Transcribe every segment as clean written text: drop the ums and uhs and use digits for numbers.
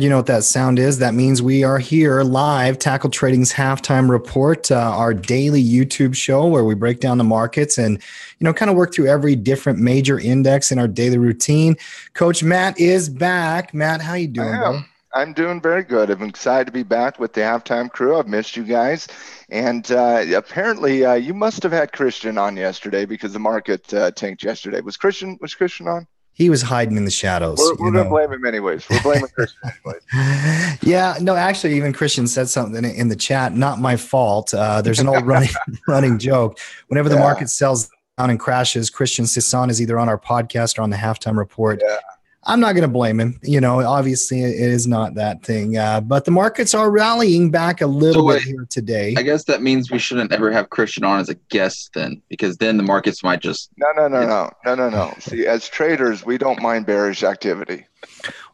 You know what that sound is? That means we are here live, Tackle Trading's Halftime Report, our daily YouTube show where we break down the markets and, kind of work through every different major index in our daily routine. Coach Matt is back. Matt, how you doing, I am. I'm doing very good. I'm excited to be back with the halftime crew. I've missed you guys. And apparently you must have had Christian on yesterday because the market tanked yesterday. Was Christian on? He was hiding in the shadows. We're going to blame him anyways. We're blaming Christian anyways. Yeah, no, actually, even Christian said something in the chat. Not my fault. There's an old running joke. Whenever the market sells down and crashes, Christian Sisson is either on our podcast or on the halftime report. Yeah. I'm not going to blame him. Obviously it is not that thing. But the markets are rallying back a little bit here today. I guess that means we shouldn't ever have Christian on as a guest then, because then the markets might just... No. See, as traders, we don't mind bearish activity.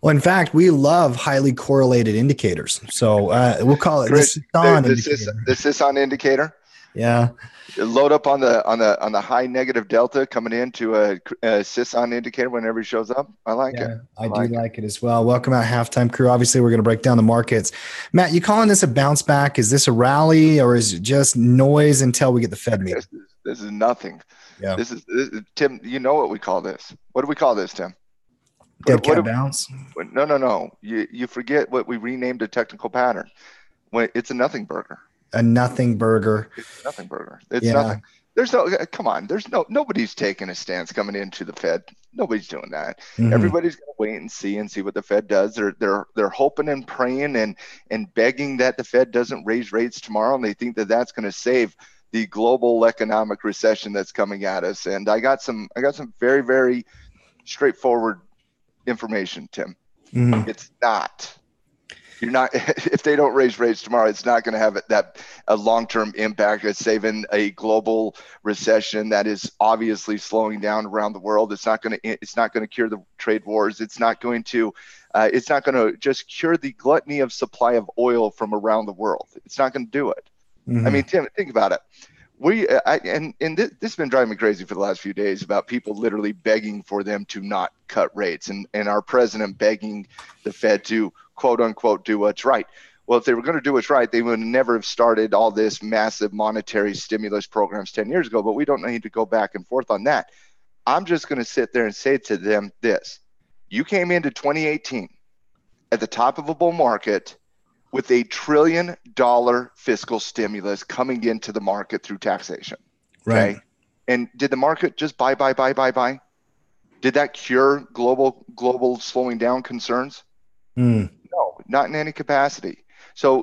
Well, in fact, we love highly correlated indicators. So we'll call it the Sisson indicator. Yeah. Load up on the high negative delta coming into a Sisson indicator whenever he shows up. I like it. I do like it as well. Welcome out, halftime crew. Obviously, we're going to break down the markets. Matt, you calling this a bounce back? Is this a rally or is it just noise until we get the Fed meeting? This is nothing. Yeah. This is Tim. You know what we call this? What do we call this, Tim? Dead cat bounce? No. You forget what we renamed a technical pattern. When it's a nothing burger. A nothing burger. It's a nothing burger. It's nothing. There's come on. Nobody's taking a stance coming into the Fed. Nobody's doing that. Mm-hmm. Everybody's going to wait and see what the Fed does. They're hoping and praying and begging that the Fed doesn't raise rates tomorrow, and they think that that's going to save the global economic recession that's coming at us. And I got some very, very straightforward information, Tim. Mm-hmm. It's not. You're not. If they don't raise rates tomorrow, it's not going to have a long-term impact at saving a global recession that is obviously slowing down around the world. It's not going to cure the trade wars. It's not going to just cure the gluttony of supply of oil from around the world. It's not going to do it. Mm-hmm. I mean, Tim, think about it. This has been driving me crazy for the last few days about people literally begging for them to not cut rates and our president begging the Fed to quote unquote do what's right. Well, if they were going to do what's right, they would never have started all this massive monetary stimulus programs 10 years ago, but we don't need to go back and forth on that. I'm just going to sit there and say to them this: you came into 2018 at the top of a bull market with $1 trillion fiscal stimulus coming into the market through taxation. Right. Okay? And did the market just buy? Did that cure global slowing down concerns? No, not in any capacity. So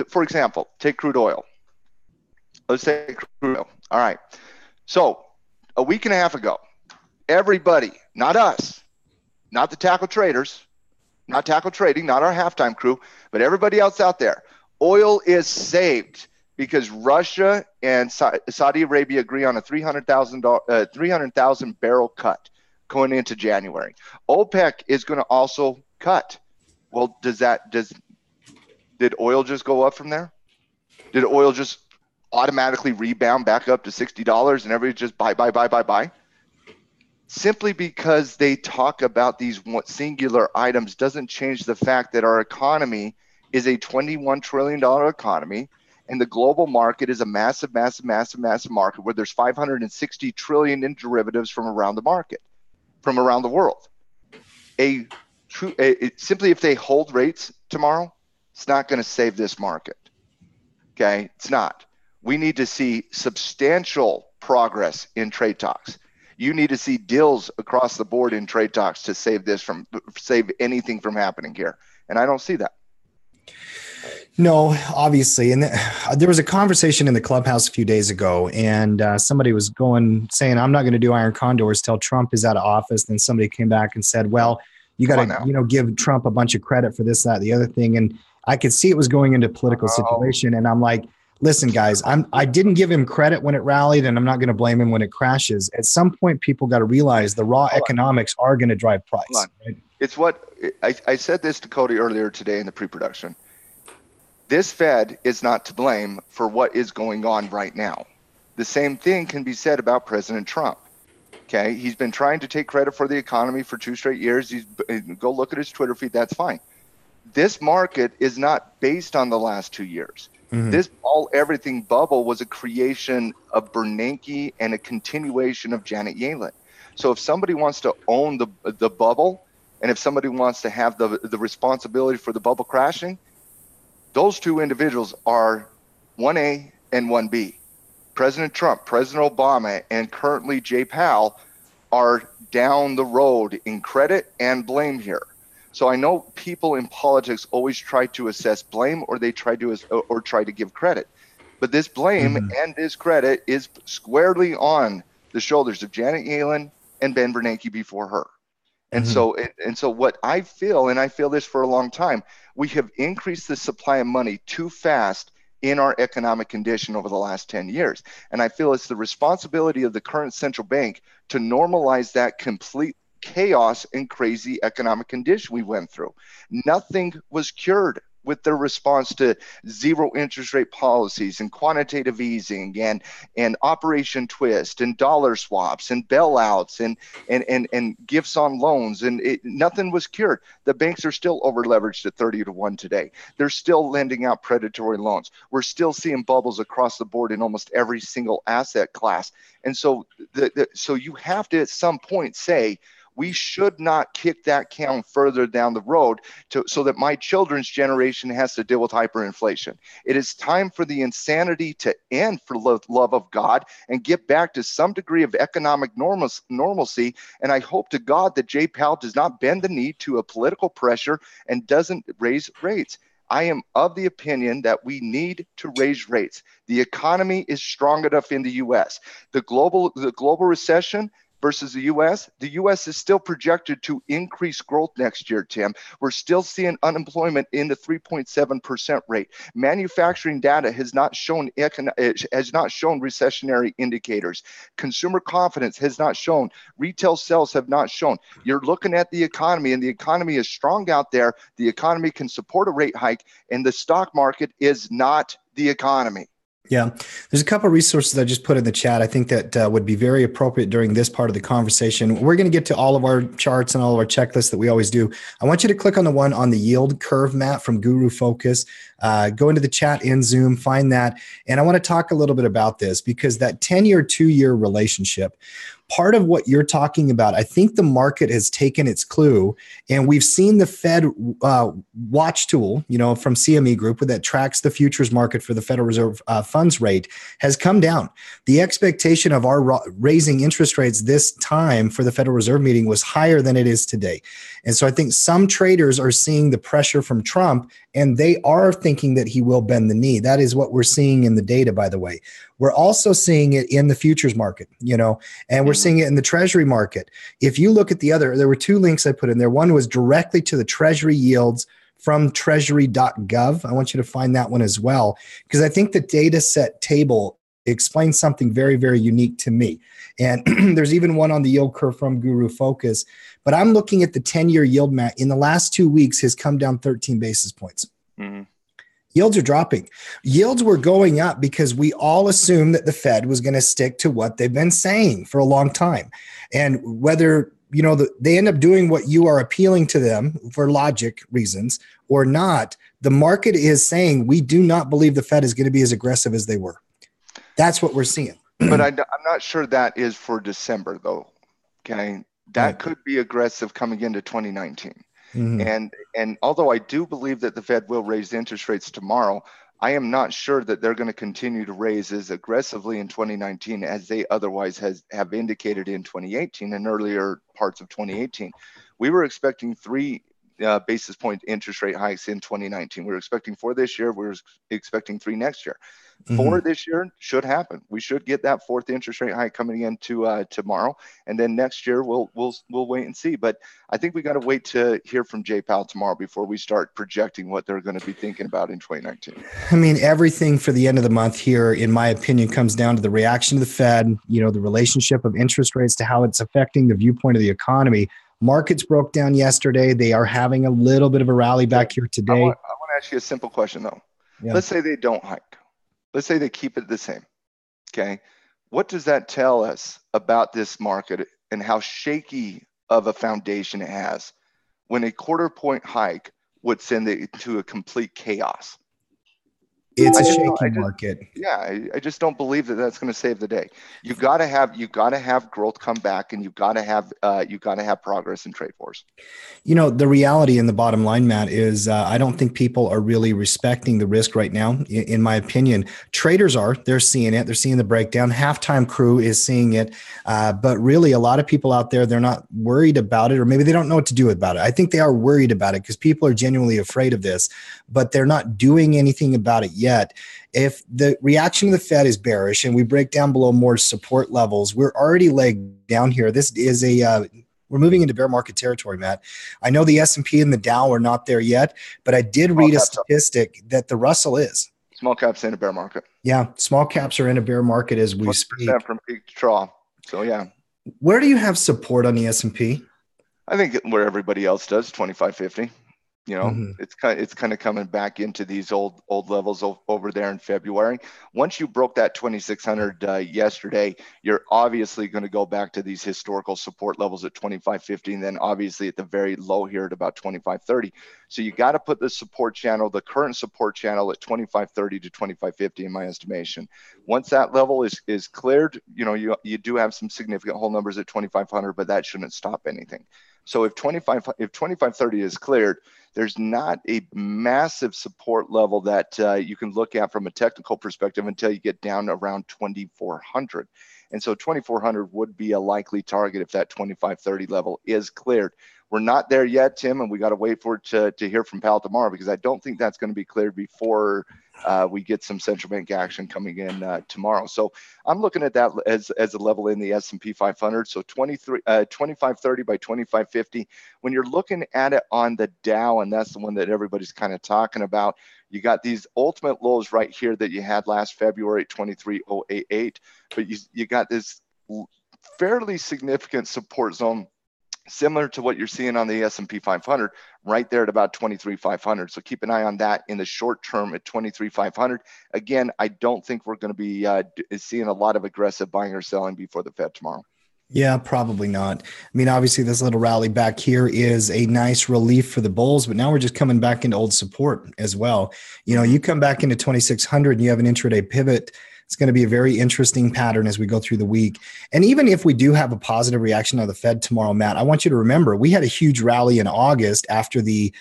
for example, take crude oil. Let's take crude oil. All right. So a week and a half ago, everybody, not us, not the tackle traders, not tackle trading, not our halftime crew, but everybody else out there, oil is saved because Russia and Saudi Arabia agree on a 300,000 barrel cut going into January. OPEC is going to also cut. Well, did oil just go up from there? Did oil just automatically rebound back up to $60 and everybody just buy? Simply because they talk about these singular items doesn't change the fact that our economy is a $21 trillion economy, and the global market is a massive market where there's 560 trillion in derivatives from around the world. Simply if they hold rates tomorrow, it's not going to save this market. Okay, it's not. We need to see substantial progress in trade talks. You need to see deals across the board in trade talks to save anything from happening here. And I don't see that. No, obviously. And there was a conversation in the clubhouse a few days ago, and somebody was saying, I'm not going to do iron condors till Trump is out of office. Then somebody came back and said, well, you got to, give Trump a bunch of credit for this, that, the other thing. And I could see it was going into a political situation. And I'm like, listen, guys, I didn't give him credit when it rallied, and I'm not going to blame him when it crashes. At some point, people got to realize the raw economics are going to drive price. Right? It's what I said this to Cody earlier today in the pre-production. This Fed is not to blame for what is going on right now. The same thing can be said about President Trump. Okay, he's been trying to take credit for the economy for 2 straight years. Go look at his Twitter feed. That's fine. This market is not based on the last 2 years. This everything bubble was a creation of Bernanke and a continuation of Janet Yellen. So if somebody wants to own the bubble, and if somebody wants to have the responsibility for the bubble crashing, those two individuals are 1A and 1B. President Trump, President Obama, and currently Jay Powell are down the road in credit and blame here. So I know people in politics always try to assess blame, or they try to give credit. But this blame and this credit is squarely on the shoulders of Janet Yellen and Ben Bernanke before her. And so what I feel, and I feel this for a long time, we have increased the supply of money too fast in our economic condition over the last 10 years. And I feel it's the responsibility of the current central bank to normalize that complete chaos and crazy economic condition we went through. Nothing was cured with their response to zero interest rate policies and quantitative easing and Operation Twist and dollar swaps and bailouts and gifts on loans, and nothing was cured. The banks are still over leveraged at 30-1 today. They're still lending out predatory loans. We're still seeing bubbles across the board in almost every single asset class. And so so you have to at some point say, we should not kick that can further down the road so that my children's generation has to deal with hyperinflation. It is time for the insanity to end, for the love of God, and get back to some degree of economic normalcy. And I hope to God that Jay Powell does not bend the knee to a political pressure and doesn't raise rates. I am of the opinion that we need to raise rates. The economy is strong enough in the U.S. The global recession versus the U.S. is still projected to increase growth next year, Tim. We're still seeing unemployment in the 3.7% rate. Manufacturing data has not shown recessionary indicators. Consumer confidence has not shown. Retail sales have not shown. You're looking at the economy, and the economy is strong out there. The economy can support a rate hike, and the stock market is not the economy. Yeah, there's a couple of resources I just put in the chat. I think that would be very appropriate during this part of the conversation. We're going to get to all of our charts and all of our checklists that we always do. I want you to click on the one on the yield curve map from Guru Focus. Go into the chat in Zoom, find that. And I want to talk a little bit about this, because that 10-year, 2-year relationship, part of what you're talking about, I think the market has taken its clue, and we've seen the Fed watch tool, from CME Group that tracks the futures market for the Federal Reserve funds rate has come down. The expectation of our raising interest rates this time for the Federal Reserve meeting was higher than it is today. And so I think some traders are seeing the pressure from Trump, and they are thinking that he will bend the knee. That is what we're seeing in the data, by the way. We're also seeing it in the futures market, and we're seeing it in the Treasury market. If you look at there were two links I put in there. One was directly to the Treasury yields from treasury.gov. I want you to find that one as well, because I think the data set table explains something very, very unique to me. And there's even one on the yield curve from Guru Focus. But I'm looking at the 10-year yield map. In the last 2 weeks, has come down 13 basis points. Yields are dropping. Yields were going up because we all assumed that the Fed was going to stick to what they've been saying for a long time. And whether, they end up doing what you are appealing to them for logic reasons or not, the market is saying we do not believe the Fed is going to be as aggressive as they were. That's what we're seeing. But I'm not sure that is for December, though. Okay. That could be aggressive coming into 2019. And although I do believe that the Fed will raise interest rates tomorrow, I am not sure that they're going to continue to raise as aggressively in 2019 as they otherwise have indicated in 2018 and earlier parts of 2018. We were expecting 3 basis point interest rate hikes in 2019. We were expecting 4 this year. We were expecting 3 next year. 4 this year should happen. We should get that 4th interest rate hike coming in tomorrow, and then next year we'll wait and see. But I think we got to wait to hear from Jay Powell tomorrow before we start projecting what they're going to be thinking about in 2019. I mean, everything for the end of the month here, in my opinion, comes down to the reaction of the Fed. The relationship of interest rates to how it's affecting the viewpoint of the economy. Markets broke down yesterday. They are having a little bit of a rally back here today. I want to ask you a simple question, though. Yeah. Let's say they don't hike. Let's say they keep it the same. Okay. What does that tell us about this market and how shaky of a foundation it has when a 1/4 point hike would send it to a complete chaos. It's a shaky market. Yeah, I just don't believe that that's going to save the day. You got to have growth come back, and you got to have progress in trade wars. You know, the reality and the bottom line, Matt, is I don't think people are really respecting the risk right now. In my opinion, traders they're seeing it. They're seeing the breakdown. Halftime crew is seeing it. But really, a lot of people out there, they're not worried about it, or maybe they don't know what to do about it. I think they are worried about it because people are genuinely afraid of this, but they're not doing anything about it yet. If the reaction of the Fed is bearish and we break down below more support levels, we're already legged down here. This is we're moving into bear market territory, Matt. I know the S&P and the Dow are not there yet, but I did read a statistic that the Russell is. Small caps in a bear market. Yeah, small caps are in a bear market as we speak. From peak to trough. So yeah. Where do you have support on the S&P? I think where everybody else does, 2550. You know, it's kind of coming back into these old levels over there in February. Once you broke that 2600 yesterday, you're obviously going to go back to these historical support levels at 2550, and then obviously at the very low here at about 2530. So you got to put the current support channel at 2530 to 2550 in my estimation. Once that level is cleared, you know, you do have some significant whole numbers at 2500, but that shouldn't stop anything. So if 2530 is cleared, there's not a massive support level that you can look at from a technical perspective until you get down around 2400. And so 2400 would be a likely target if that 2530 level is cleared. We're not there yet, Tim, and we got to wait for it to hear from Powell tomorrow, because I don't think that's going to be cleared before we get some central bank action coming in tomorrow. So I'm looking at that as a level in the S&P 500. So 2530 by 2550. When you're looking at it on the Dow, and that's the one that everybody's kind of talking about, you got these ultimate lows right here that you had last February at 23,088, but you got this fairly significant support zone similar to what you're seeing on the S&P 500 right there at about 23,500. So keep an eye on that in the short term at 23,500. Again, I don't think we're going to be seeing a lot of aggressive buying or selling before the Fed tomorrow. Yeah, probably not. I mean, obviously this little rally back here is a nice relief for the bulls, but now we're just coming back into old support as well. You know, you come back into 2,600 and you have an intraday pivot. It's going to be a very interesting pattern as we go through the week. And even if we do have a positive reaction of the Fed tomorrow, Matt, I want you to remember we had a huge rally in August after the,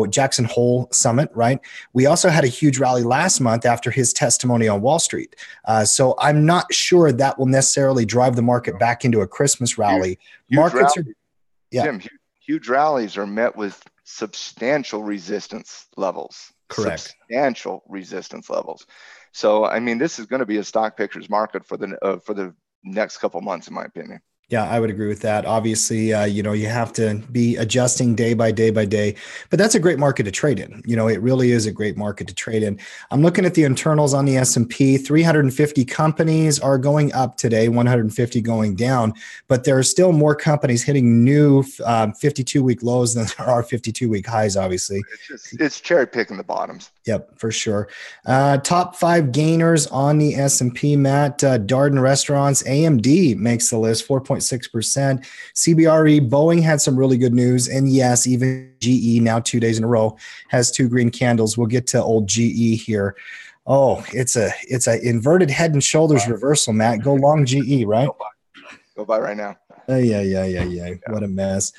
Jackson Hole summit, right? We also had a huge rally last month after his testimony on Wall Street. So I'm not sure that will necessarily drive the market back into a Christmas rally. Huge rallies are met with substantial resistance levels. Correct. Substantial resistance levels. So, I mean, this is going to be a stock pictures market for the next couple months, in my opinion. Yeah, I would agree with that. Obviously, you have to be adjusting day by day by day, but that's a great market to trade in. It really is a great market to trade in. I'm looking at the internals on the S&P. 350 companies are going up today, 150 going down, but there are still more companies hitting new 52-week lows than there are 52-week highs, obviously. It's cherry picking the bottoms. Yep, for sure. Top 5 gainers on the S&P, Matt. Darden Restaurants, AMD makes the list, 4.6%. CBRE, Boeing had some really good news. And yes, even GE, now 2 days in a row, has 2 green candles. We'll get to old GE here. Oh, it's a inverted head and shoulders reversal, Matt. Go long GE, right? Go buy right now. Yeah. What a mess.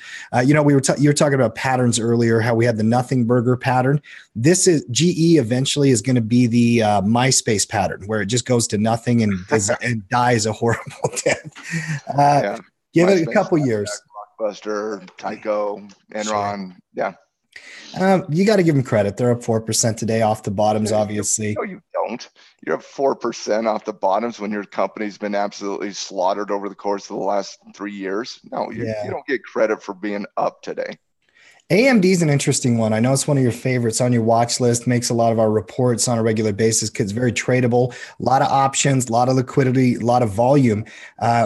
You were talking about patterns earlier, how we had the nothing burger pattern. This is GE eventually is going to be the MySpace pattern, where it just goes to nothing and dies a horrible death. Give it a couple years. Blockbuster, Tyco, Enron. Sure. Yeah. You got to give them credit. They're up 4% today off the bottoms, obviously. No, you don't. You're up 4% off the bottoms when your company's been absolutely slaughtered over the course of the last 3 years. No, you don't get credit for being up today. AMD is an interesting one. I know it's one of your favorites on your watch list, makes a lot of our reports on a regular basis because it's very tradable, a lot of options, a lot of liquidity, a lot of volume.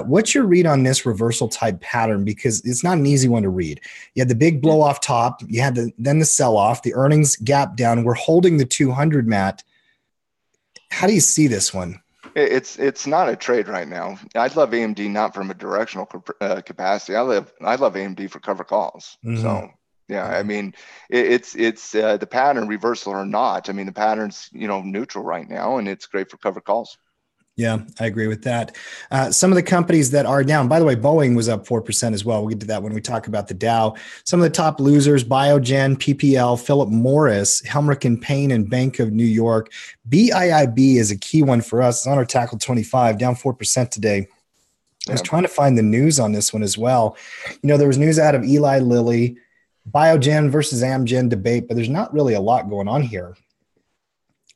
What's your read on this reversal type pattern? Because it's not an easy one to read. You had the big blow off top. You had then the sell off, the earnings gap down. We're holding the 200, Matt. How do you see this one? It's not a trade right now. I love AMD not from a directional capacity. I love AMD for cover calls. Mm-hmm. So Yeah, I mean, it's the pattern, reversal or not. I mean, the pattern's neutral right now, and it's great for covered calls. Yeah, I agree with that. Some of the companies that are down, by the way, Boeing was up 4% as well. We'll get to that when we talk about the Dow. Some of the top losers: Biogen, PPL, Philip Morris, Helmerich and Payne, and Bank of New York. BIIB is a key one for us. It's on our Tackle 25, down 4% today. I was trying to find the news on this one as well. There was news out of Eli Lilly, Biogen versus Amgen debate, but there's not really a lot going on here.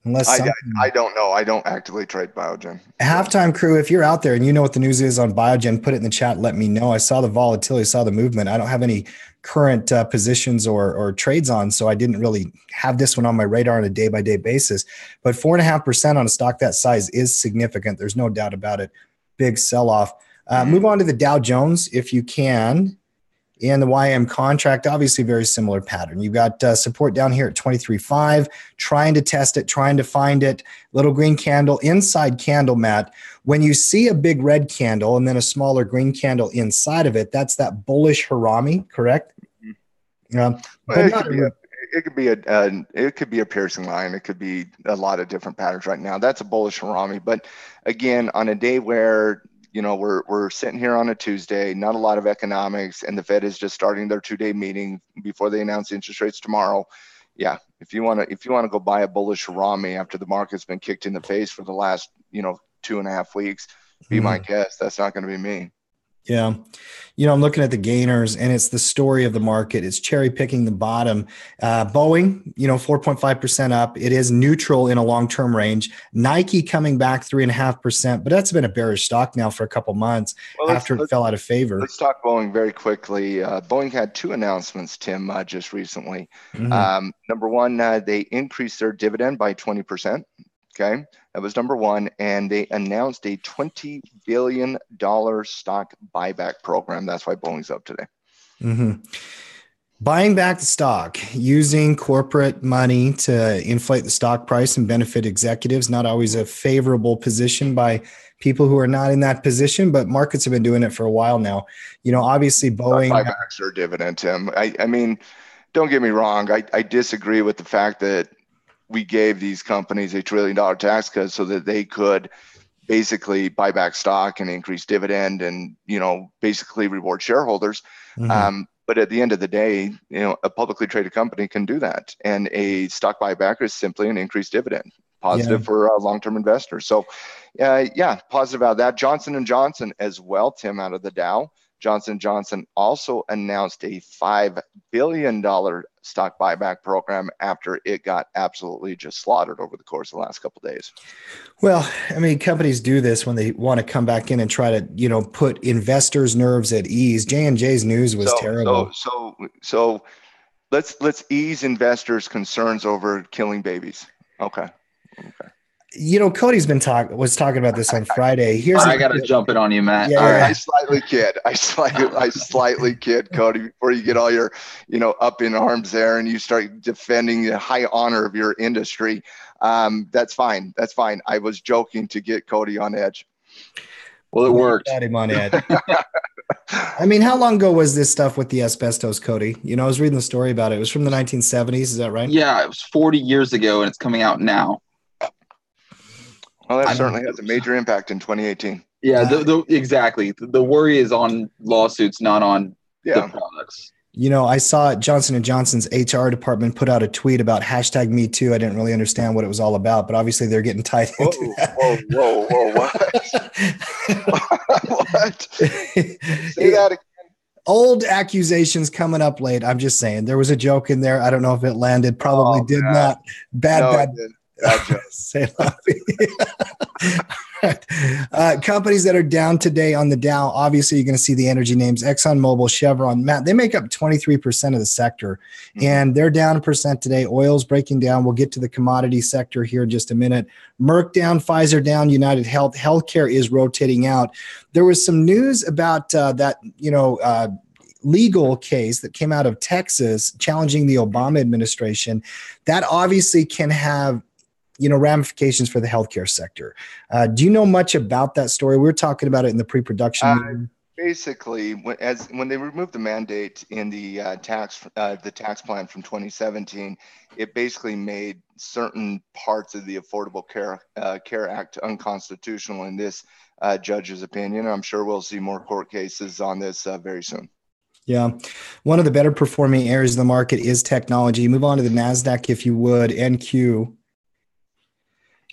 Unless I don't know. I don't actively trade Biogen. Halftime crew, if you're out there and you know what the news is on Biogen, put it in the chat. Let me know. I saw the volatility, saw the movement. I don't have any current positions or trades on, so I didn't really have this one on my radar on a day-by-day basis. But 4.5% on a stock that size is significant. There's no doubt about it. Big sell-off. Move on to the Dow Jones if you can. And the YM contract, obviously very similar pattern. You've got support down here at 23.5, trying to test it, trying to find it. Little green candle, inside candle, Matt. When you see a big red candle and then a smaller green candle inside of it, that's that bullish harami, correct? Well, it could be a piercing line. It could be a lot of different patterns right now. That's a bullish harami. But again, on a day where we're sitting here on a Tuesday, not a lot of economics, and the Fed is just starting their 2-day meeting before they announce interest rates tomorrow. Yeah, if you want to go buy a bullish harami after the market's been kicked in the face for the last 2.5 weeks, be my guest. That's not going to be me. Yeah. I'm looking at the gainers, and it's the story of the market. It's cherry picking the bottom. Boeing, 4.5% up. It is neutral in a long-term range. Nike coming back 3.5%, but that's been a bearish stock now for a couple months after it fell out of favor. Let's talk Boeing very quickly. Boeing had 2 announcements, Tim, just recently. Number one, they increased their dividend by 20%. Okay, that was number one. And they announced a $20 billion stock buyback program. That's why Boeing's up today. Buying back the stock, using corporate money to inflate the stock price and benefit executives, not always a favorable position by people who are not in that position, but markets have been doing it for a while now. Obviously Boeing. Stock buybacks are dividend, Tim. I mean, don't get me wrong. I disagree with the fact that we gave these companies $1 trillion tax cut so that they could basically buy back stock and increase dividend and, basically reward shareholders. But at the end of the day, a publicly traded company can do that. And a stock buyback is simply an increased dividend, positive for long-term investors. So, positive about that. Johnson & Johnson as well, Tim, out of the Dow. Johnson & Johnson also announced a $5 billion stock buyback program after it got absolutely just slaughtered over the course of the last couple of days. Well, I mean, companies do this when they want to come back in and try to, put investors' nerves at ease. J&J's news was terrible. So let's ease investors' concerns over killing babies. Okay. Cody's was talking about this on Friday. I got to jump it on you, Matt. Yeah, I slightly kid, Cody, before you get all your, up in arms there and you start defending the high honor of your industry. That's fine. I was joking to get Cody on edge. Well, it worked. Got him on edge. I mean, how long ago was this stuff with the asbestos, Cody? I was reading the story about it. It was from the 1970s. Is that right? Yeah, it was 40 years ago, and it's coming out now. Well, that certainly has a major impact in 2018. Yeah, exactly. The worry is on lawsuits, not on the products. I saw Johnson & Johnson's HR department put out a tweet about #MeToo. I didn't really understand what it was all about, but obviously they're getting tied into that. Whoa, what? Say that again. Old accusations coming up late. I'm just saying. There was a joke in there. I don't know if it landed. Probably did not. Bad. Companies that are down today on the Dow, obviously you're going to see the energy names: ExxonMobil, Chevron. Matt, they make up 23% of the sector, and they're down 1% today. Oil's breaking down. We'll get to the commodity sector here in just a minute. Merck down, Pfizer down, United Health. Healthcare is rotating out. There was some news about that, legal case that came out of Texas challenging the Obama administration. That obviously can have ramifications for the healthcare sector. Do you know much about that story? We were talking about it in the pre-production meeting. Basically, when they removed the mandate in the tax plan from 2017, it basically made certain parts of the Affordable Care Act unconstitutional in this judge's opinion. I'm sure we'll see more court cases on this very soon. Yeah. One of the better performing areas of the market is technology. Move on to the NASDAQ, if you would, NQ.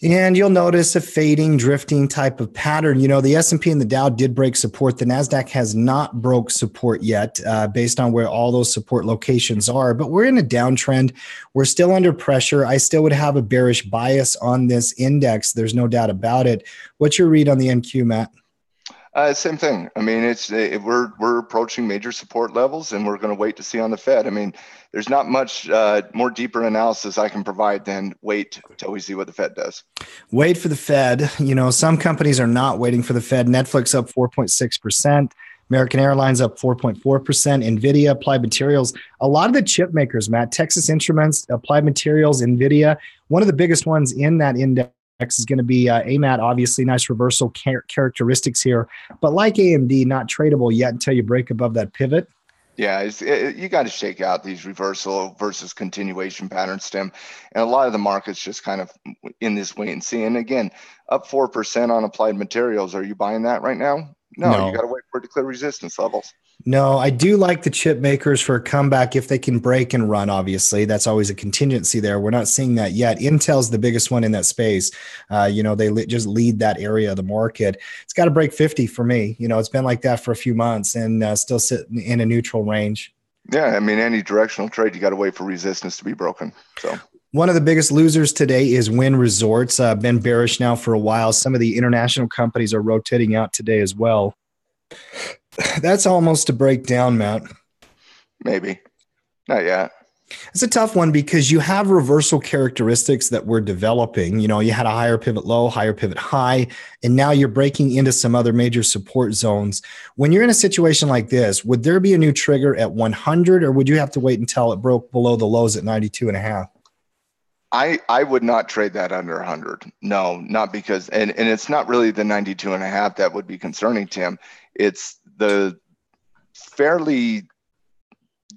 And you'll notice a fading, drifting type of pattern. You know, the S&P and the Dow did break support. The NASDAQ has not broke support yet based on where all those support locations are. But we're in a downtrend. We're still under pressure. I still would have a bearish bias on this index. There's no doubt about it. What's your read on the NQ, Matt? Same thing. I mean, we're approaching major support levels, and we're going to wait to see on the Fed. I mean, there's not much more deeper analysis I can provide than wait till we see what the Fed does. Wait for the Fed. You know, some companies are not waiting for the Fed. Netflix up 4.6%. American Airlines up 4.4%. NVIDIA, Applied Materials. A lot of the chip makers, Matt, Texas Instruments, Applied Materials, NVIDIA, one of the biggest ones in that index is going to be AMAT, obviously nice reversal characteristics here, but like AMD, not tradable yet until you break above that pivot. Yeah, you got to shake out these reversal versus continuation patterns, Tim. And a lot of the market's just kind of in this wait and see. And again, up 4% on Applied Materials. Are you buying that right now? No. You got to wait for it to clear resistance levels. No, I do like the chip makers for a comeback if they can break and run, obviously. That's always a contingency there. We're not seeing that yet. Intel's the biggest one in that space. You know, they just lead that area of the market. It's got to break 50 for me. You know, it's been like that for a few months and still sitting in a neutral range. Yeah, I mean, any directional trade, you got to wait for resistance to be broken. So one of the biggest losers today is Wynn Resorts. Been bearish now for a while. Some of the international companies are rotating out today as well. That's almost a breakdown, Matt. Maybe. Not yet. It's a tough one because you have reversal characteristics that we're developing. You know, you had a higher pivot low, higher pivot high, and now you're breaking into some other major support zones. When you're in a situation like this, would there be a new trigger at 100 or would you have to wait until it broke below the lows at 92.5? I would not trade that under 100. No, not because, and it's not really the 92.5 that would be concerning, Tim. It's the fairly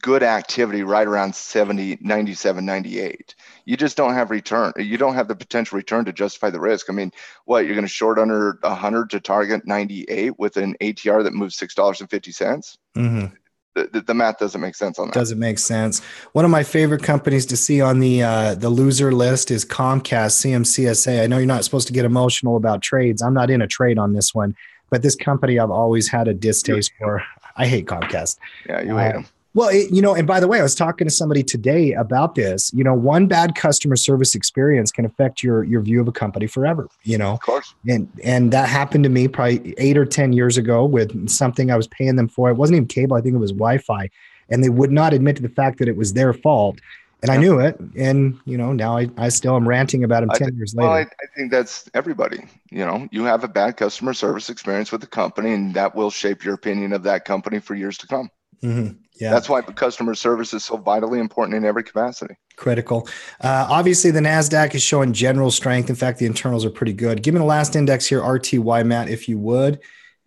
good activity right around 70, 97, 98. You just don't have return. You don't have the potential return to justify the risk. I mean, what, you're going to short under 100 to target 98 with an ATR that moves $6.50? Mm-hmm. The math doesn't make sense on that. Doesn't make sense. One of my favorite companies to see on the loser list is Comcast, CMCSA. I know you're not supposed to get emotional about trades. I'm not in a trade on this one, but this company I've always had a distaste for. I hate Comcast. Yeah, you hate them. Well, you know, and by the way, I was talking to somebody today about this. You know, one bad customer service experience can affect your view of a company forever, you know. Of course. And that happened to me probably 8 or 10 years ago with something I was paying them for. It wasn't even cable. I think it was Wi-Fi. And they would not admit to the fact that it was their fault. And I knew it. And, you know, now I still am ranting about them 10 years later. Well, I think that's everybody. You know, you have a bad customer service experience with the company, and that will shape your opinion of that company for years to come. Mm-hmm. Yeah. That's why customer service is so vitally important in every capacity. Critical. Obviously, the NASDAQ is showing general strength. In fact, the internals are pretty good. Give me the last index here, RTY, Matt, if you would.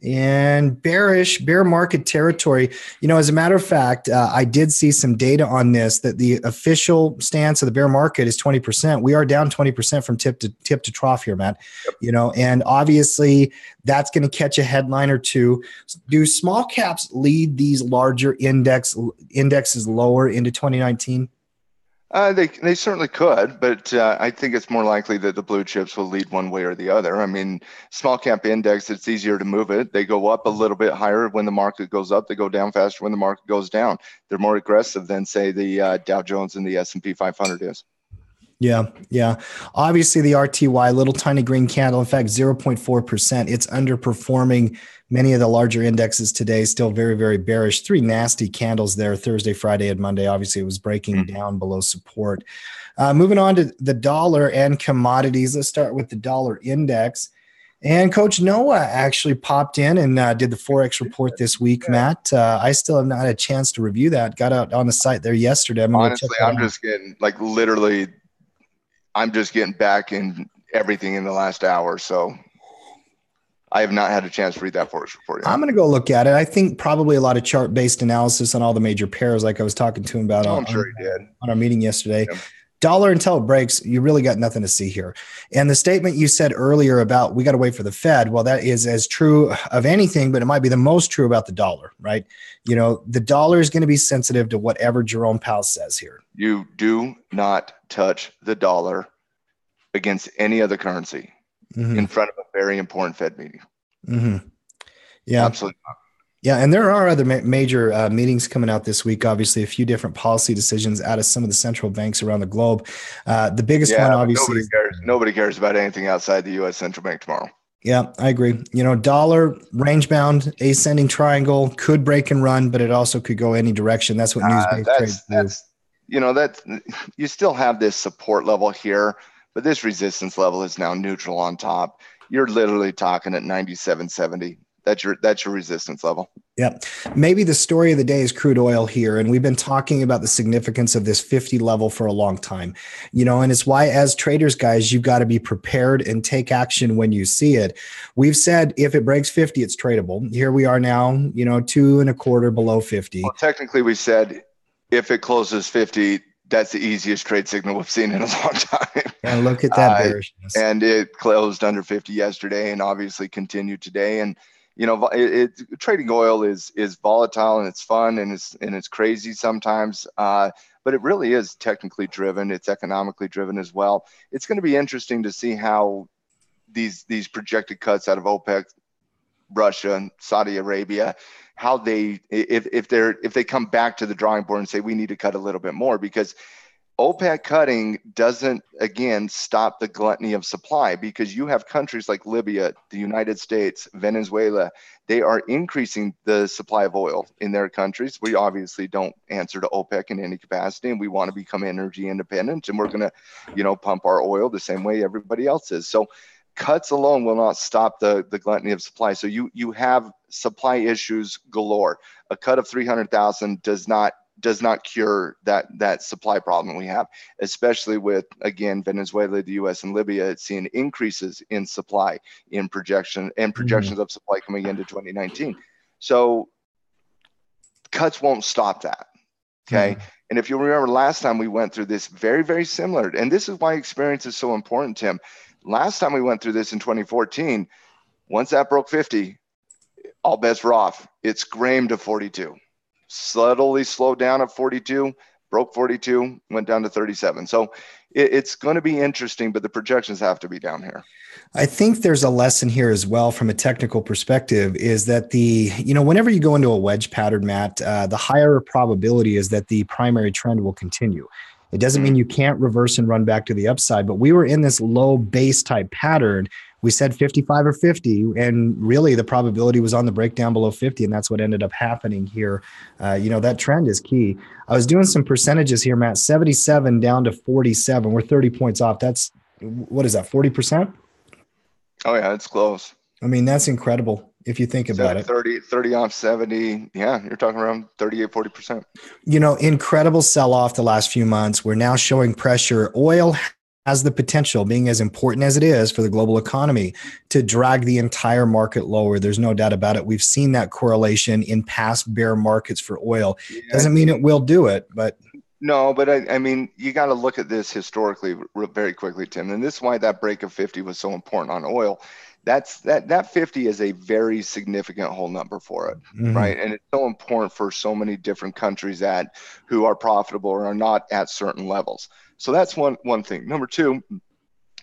And bear market territory. You know, as a matter of fact, I did see some data on this that the official stance of the bear market is 20%. We are down 20% from tip to trough here, Matt. Yep. You know, and obviously that's going to catch a headline or two. Do small caps lead these larger indexes lower into 2019? They certainly could, but I think it's more likely that the blue chips will lead one way or the other. I mean, small cap index, it's easier to move it. They go up a little bit higher when the market goes up. They go down faster when the market goes down. They're more aggressive than, say, the Dow Jones and the S&P 500 is. Yeah. Obviously, the RTY, little tiny green candle, in fact, 0.4%. It's underperforming many of the larger indexes today, still very, very bearish. 3 nasty candles there, Thursday, Friday, and Monday. Obviously, it was breaking down below support. Moving on to the dollar and commodities. Let's start with the dollar index. And Coach Noah actually popped in and did the Forex report this week, Matt. I still have not had a chance to review that. Got out on the site there yesterday. Honestly, I'm just getting, like, literally, I'm just getting back in everything in the last hour. So I have not had a chance to read that Forex report yet. I'm going to go look at it. I think probably a lot of chart-based analysis on all the major pairs, like I was talking to him about I'm sure he did on our meeting yesterday. Yeah. Dollar until it breaks, you really got nothing to see here. And the statement you said earlier about we got to wait for the Fed, well, that is as true of anything, but it might be the most true about the dollar, right? You know, the dollar is going to be sensitive to whatever Jerome Powell says here. You do not touch the dollar against any other currency in front of a very important Fed meeting. Yeah, absolutely not. Yeah, and there are other major meetings coming out this week. Obviously, a few different policy decisions out of some of the central banks around the globe. The biggest one, obviously, nobody cares about anything outside the U.S. central bank tomorrow. Yeah, I agree. You know, dollar range bound, ascending triangle could break and run, but it also could go any direction. That's what news-based trades do. You know, that you still have this support level here, but this resistance level is now neutral on top. You're literally talking at 97.70. That's your resistance level. Yeah. Maybe the story of the day is crude oil here. And we've been talking about the significance of this 50 level for a long time, you know, and it's why as traders, guys, you've got to be prepared and take action when you see it. We've said if it breaks 50, it's tradable. Here we are now, you know, 2.25 below 50. Well, technically we said if it closes 50, that's the easiest trade signal we've seen in a long time. And look at that bearishness. And it closed under 50 yesterday and obviously continued today. And you know, trading oil is volatile and it's fun and it's crazy sometimes, but it really is technically driven. It's economically driven as well. It's going to be interesting to see how these projected cuts out of OPEC, Russia, Saudi Arabia, how they if they come back to the drawing board and say we need to cut a little bit more, because OPEC cutting doesn't, again, stop the gluttony of supply, because you have countries like Libya, the United States, Venezuela. They are increasing the supply of oil in their countries. We obviously don't answer to OPEC in any capacity, and we want to become energy independent, and we're going to, you know, pump our oil the same way everybody else is. So cuts alone will not stop the gluttony of supply. So you have supply issues galore. A cut of 300,000 does not cure that supply problem we have, especially with, again, Venezuela, the U.S. and Libya. It's seeing increases in supply in projections of supply coming into 2019. So cuts won't stop that. Okay. And if you remember last time we went through this, very, very similar. And this is why experience is so important, Tim. Last time we went through this in 2014, once that broke 50, all bets were off. It screamed to 42. Subtly slowed down at 42, broke 42, went down to 37. So it's going to be interesting, but the projections have to be down here. I think there's a lesson here as well from a technical perspective, is that whenever you go into a wedge pattern, Matt, the higher probability is that the primary trend will continue. It doesn't mean you can't reverse and run back to the upside, but we were in this low base type pattern. We said 55 or 50, and really the probability was on the breakdown below 50, and that's what ended up happening here. That trend is key. I was doing some percentages here, Matt. 77 down to 47. We're 30 points off. That's, what is that, 40%? Oh, yeah, it's close. I mean, that's incredible if you think about it. 30 off 70. Yeah, you're talking around 38, 40%. You know, incredible sell-off the last few months. We're now showing pressure. Oil has the potential, being as important as it is for the global economy, to drag the entire market lower. There's no doubt about it. We've seen that correlation in past bear markets for oil. Doesn't mean it will do it, but... No, but I mean, you got to look at this historically very quickly, Tim. And this is why that break of 50 was so important on oil. That 50 is a very significant whole number for it, right? And it's so important for so many different countries who are profitable or are not at certain levels. So that's one thing. Number two,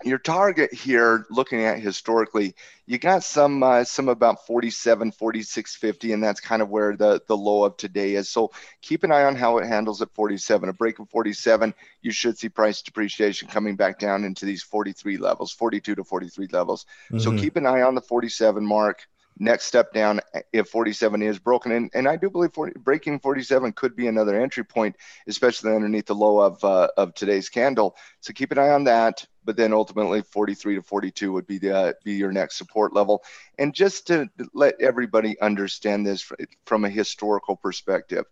your target here, looking at historically, you got some about 47, 46.50, and that's kind of where the low of today is. So keep an eye on how it handles at 47. A break of 47, you should see price depreciation coming back down into these 43 levels, 42 to 43 levels. So keep an eye on the 47 mark. Next step down if 47 is broken. And I do believe breaking 47 could be another entry point, especially underneath the low of today's candle. So keep an eye on that. But then ultimately 43 to 42 would be your next support level. And just to let everybody understand this from a historical perspective,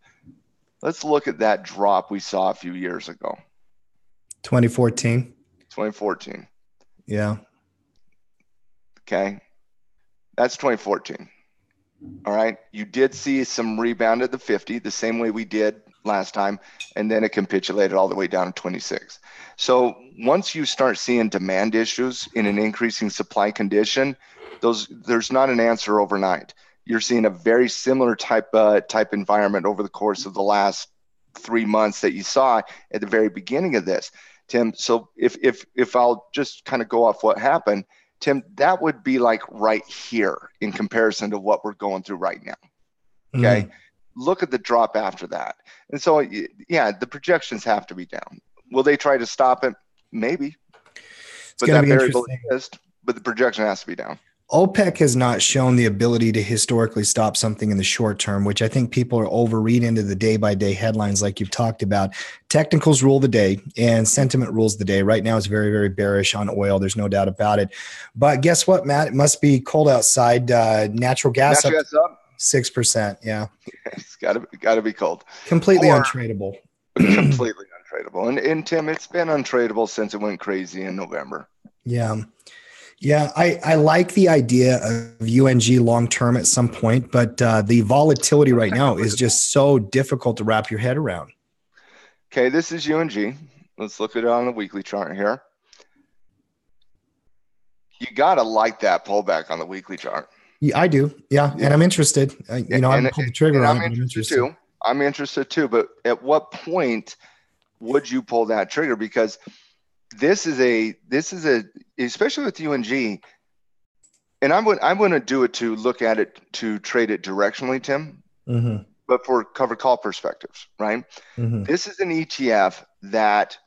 let's look at that drop we saw a few years ago. 2014. Yeah. Yeah. Okay. That's 2014. All right. You did see some rebound at the 50, the same way we did last time, and then it capitulated all the way down to 26. So once you start seeing demand issues in an increasing supply condition, there's not an answer overnight. You're seeing a very similar type environment over the course of the last 3 months that you saw at the very beginning of this, Tim. So if I'll just kind of go off what happened, Tim, that would be like right here in comparison to what we're going through right now. Okay. Look at the drop after that. And so, yeah, the projections have to be down. Will they try to stop it? Maybe. But that variable exists, but the projection has to be down. OPEC has not shown the ability to historically stop something in the short term, which I think people are overread into the day-by-day headlines like you've talked about. Technicals rule the day and sentiment rules the day. Right now it's very, very bearish on oil. There's no doubt about it. But guess what, Matt? It must be cold outside. Natural gas up 6%. Yeah. It's gotta be cold. Completely untradeable. Completely untradeable. And Tim, it's been untradeable since it went crazy in November. Yeah. Yeah, I like the idea of UNG long-term at some point, but the volatility right now is just so difficult to wrap your head around. Okay, this is UNG. Let's look at it on the weekly chart here. You got to like that pullback on the weekly chart. Yeah, I do. Yeah, and I'm interested. I haven't pulled the trigger on it, but I'm interested too. I'm interested too, but at what point would you pull that trigger? Because this is a especially with UNG, and I'm going to do it to look at it to trade it directionally, Tim. But for covered call perspectives, right? This is an ETF that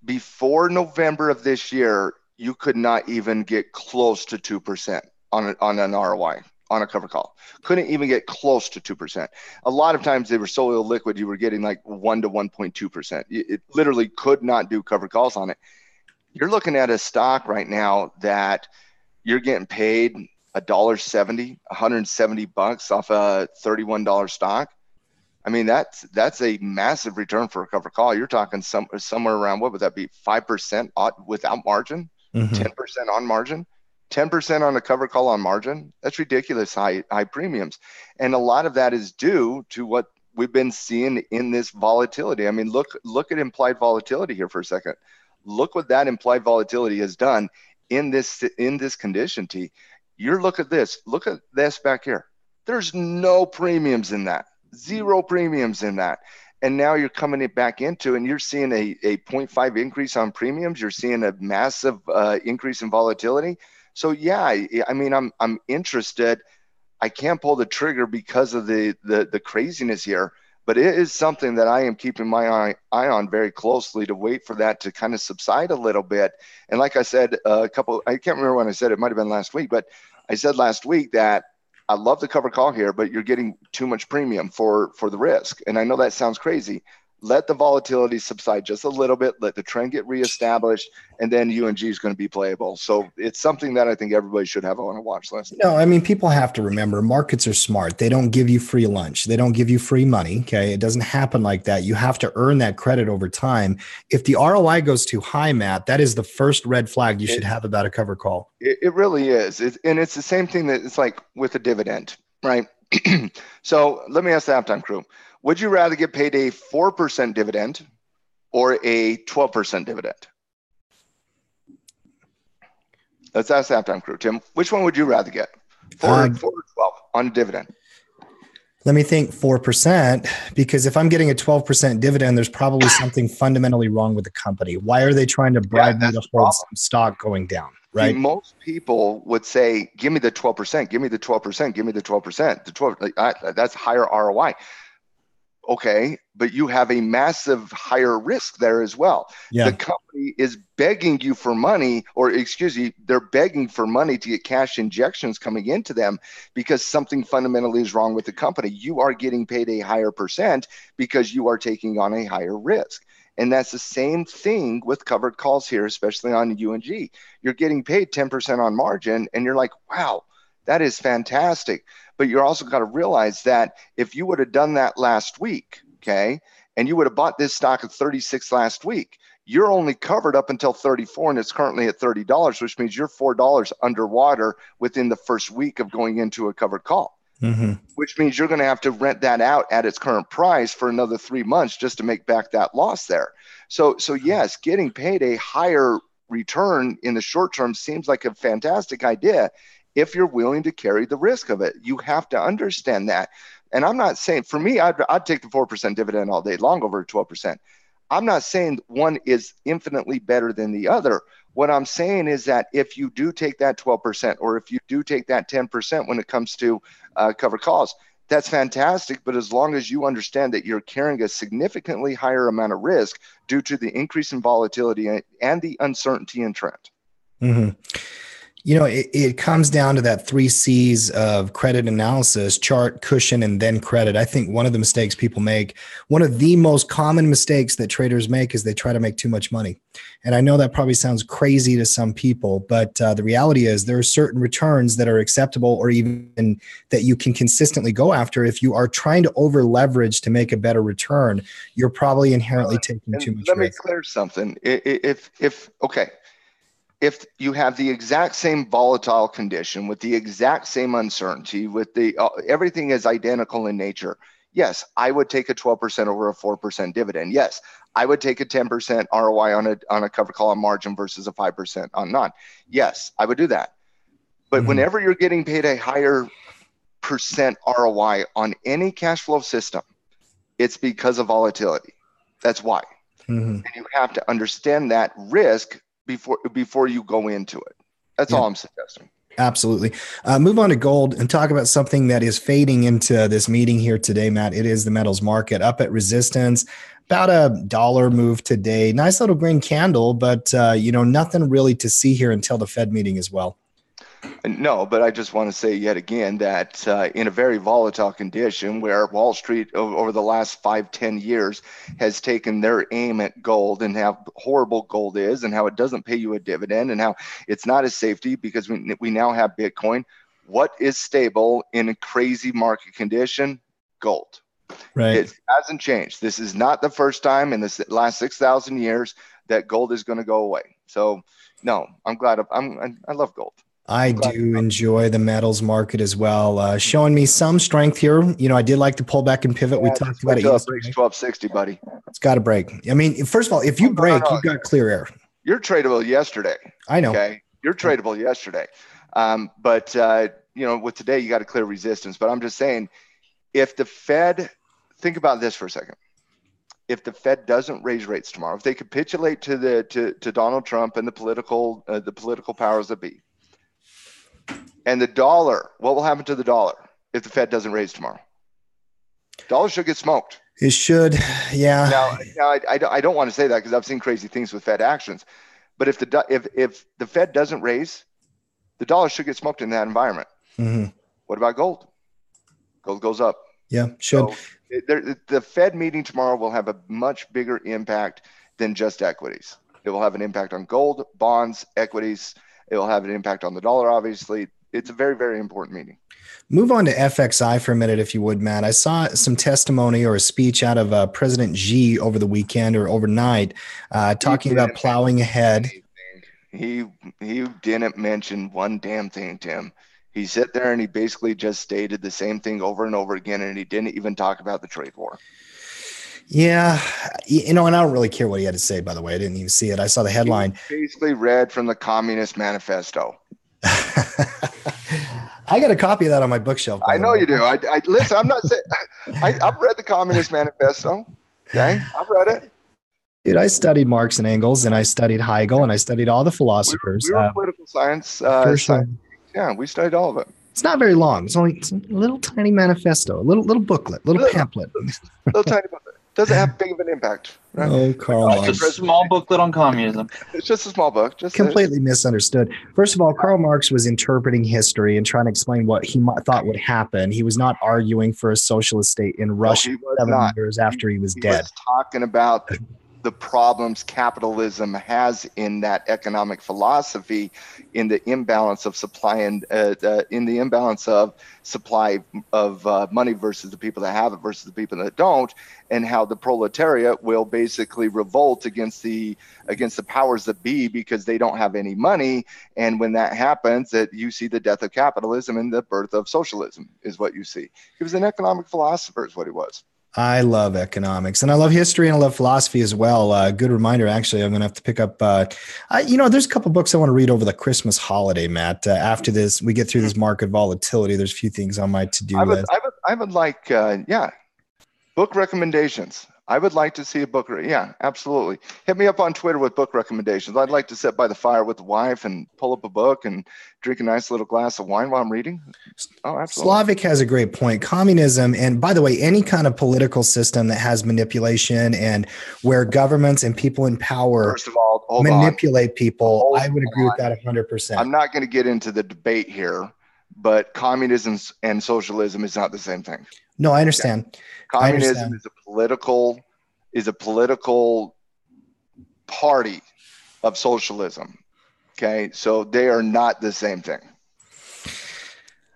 before November of this year, you could not even get close to 2% on an ROI on a covered call. Couldn't even get close to 2%. A lot of times they were so illiquid, you were getting like 1 to 1.2%. It literally could not do covered calls on it. You're looking at a stock right now that you're getting paid $1.70, $170 off a $31 stock. I mean, that's a massive return for a covered call. You're talking somewhere around, what would that be? 5% without margin, 10% on margin, 10% on a covered call on margin. That's ridiculous high premiums. And a lot of that is due to what we've been seeing in this volatility. I mean, look at implied volatility here for a second. Look what that implied volatility has done in this condition, T. Look at this back here. There's no premiums in that, 0 premiums in that. And now you're coming it back into, and you're seeing a 0.5 increase on premiums. You're seeing a massive increase in volatility. So yeah, I mean, I'm interested. I can't pull the trigger because of the craziness here. But it is something that I am keeping my eye on very closely to wait for that to kind of subside a little bit. And like I said, I can't remember when I said it, might have been last week, but I said last week that I love the cover call here, but you're getting too much premium for the risk. And I know that sounds crazy. Let the volatility subside just a little bit, let the trend get reestablished, and then UNG is going to be playable. So it's something that I think everybody should have on a watch list. No, I mean, people have to remember markets are smart. They don't give you free lunch. They don't give you free money. Okay. It doesn't happen like that. You have to earn that credit over time. If the ROI goes too high, Matt, that is the first red flag you should have about a cover call. It really is. And it's the same thing that it's like with a dividend, right? So let me ask the halftime crew. Would you rather get paid a 4% dividend or a 12% dividend? Let's ask the halftime crew. Tim, which one would you rather get? 4 or 12 on a dividend? Let me think. 4%, because if I'm getting a 12% dividend, there's probably something fundamentally wrong with the company. Why are they trying to bribe me to hold some stock going down? Right. See, most people would say, give me the 12%, give me the 12%, give me the 12%. The 12, that's higher ROI. Okay, but you have a massive higher risk there as well. Yeah. The company is begging you for money, or excuse me, they're begging for money to get cash injections coming into them because something fundamentally is wrong with the company. You are getting paid a higher percent because you are taking on a higher risk. And that's the same thing with covered calls here, especially on UNG. You're getting paid 10% on margin, and you're like, wow, that is fantastic. But you're also got to realize that if you would have done that last week, okay, and you would have bought this stock at 36 last week, You're only covered up until 34, and it's currently at $30, which means you're $4 underwater within the first week of going into a covered call, which means you're going to have to rent that out at its current price for another 3 months just to make back that loss there. So yes, getting paid a higher return in the short term seems like a fantastic idea if you're willing to carry the risk of it. You have to understand that. And I'm not saying, for me, I'd take the 4% dividend all day long over 12%. I'm not saying one is infinitely better than the other. What I'm saying is that if you do take that 12%, or if you do take that 10% when it comes to covered calls, that's fantastic. But as long as you understand that you're carrying a significantly higher amount of risk due to the increase in volatility and the uncertainty in trend. You know, it comes down to that 3 C's of credit analysis: chart, cushion, and then credit. I think one of the mistakes people make, one of the most common mistakes that traders make, is they try to make too much money. And I know that probably sounds crazy to some people, but the reality is there are certain returns that are acceptable, or even that you can consistently go after. If you are trying to over leverage to make a better return, you're probably inherently taking too much risk. Let me clear something. If you have the exact same volatile condition with the exact same uncertainty, with the everything is identical in nature, yes, I would take a 12% over a 4% dividend. Yes, I would take a 10% ROI on a covered call on margin versus a 5% on non. Yes, I would do that. But whenever you're getting paid a higher percent ROI on any cash flow system, it's because of volatility. That's why. And you have to understand that risk before you go into it. That's all I'm suggesting. Absolutely. Move on to gold and talk about something that is fading into this meeting here today, Matt. It is the metals market, up at resistance, about $1 move today. Nice little green candle, but nothing really to see here until the Fed meeting as well. No, but I just want to say yet again that in a very volatile condition where Wall Street over the last 5-10 years has taken their aim at gold and how horrible gold is and how it doesn't pay you a dividend and how it's not a safety because we now have Bitcoin. What is stable in a crazy market condition? Gold. Right. It hasn't changed. This is not the first time in the last 6,000 years that gold is going to go away. So no, I'm glad. I love gold. I do enjoy the metals market as well, showing me some strength here. You know, I did like the pullback and pivot. We talked about it yesterday. Breaks 1260, buddy. It's got to break. I mean, first of all, if you break, you've got clear air. You're tradable yesterday. I know. Okay, you're tradable yesterday. But with today, you got to clear resistance. But I'm just saying, if the Fed, think about this for a second. If the Fed doesn't raise rates tomorrow, if they capitulate to Donald Trump and the political powers that be, and the dollar, what will happen to the dollar if the Fed doesn't raise tomorrow? Dollar should get smoked. It should, yeah. Now I don't want to say that because I've seen crazy things with Fed actions. But if the Fed doesn't raise, the dollar should get smoked in that environment. What about gold? Gold goes up. Yeah, should. So the Fed meeting tomorrow will have a much bigger impact than just equities. It will have an impact on gold, bonds, equities. It will have an impact on the dollar, obviously. It's a very, very important meeting. Move on to FXI for a minute, if you would, Matt. I saw some testimony or a speech out of President Xi over the weekend or overnight talking about plowing ahead. He didn't mention one damn thing, Tim. He sat there and he basically just stated the same thing over and over again, and he didn't even talk about the trade war. Yeah, and I don't really care what he had to say, by the way. I didn't even see it. I saw the headline. He basically read from the Communist Manifesto. I got a copy of that on my bookshelf. I know you do. I listen, I'm not saying I've read the Communist Manifesto. Okay, I've read it. Dude, I studied Marx and Engels, and I studied Hegel, and I studied all the philosophers. We were political science. Yeah, we studied all of it. It's not very long. It's a little tiny manifesto, a little booklet, little pamphlet. Little tiny booklet. Doesn't have big of an impact. Right? Oh, Karl Marx. Just a small booklet on communism. It's just a small book. Just completely misunderstood. First of all, Karl Marx was interpreting history and trying to explain what he thought would happen. He was not arguing for a socialist state in Russia 7 years after he was dead. He was talking about the problems capitalism has in that economic philosophy, in the imbalance of supply and in the imbalance of supply of money versus the people that have it versus the people that don't, and how the proletariat will basically revolt against the powers that be because they don't have any money. And when that happens, that you see the death of capitalism and the birth of socialism is what you see. He was an economic philosopher, is what he was. I love economics, and I love history, and I love philosophy as well. Good reminder, actually. I'm going to have to pick up, there's a couple books I want to read over the Christmas holiday, Matt. After this, we get through this market volatility. There's a few things on my to-do list. I would like, book recommendations. I would like to see a book. Yeah, absolutely. Hit me up on Twitter with book recommendations. I'd like to sit by the fire with the wife and pull up a book and drink a nice little glass of wine while I'm reading. Oh, absolutely. Slavic has a great point. Communism, and by the way, any kind of political system that has manipulation and where governments and people in power First of all, manipulate people, I would agree with that 100%. I'm not going to get into the debate here, but communism and socialism is not the same thing. No, I understand. Okay. Communism is a political party of socialism. Okay, so they are not the same thing.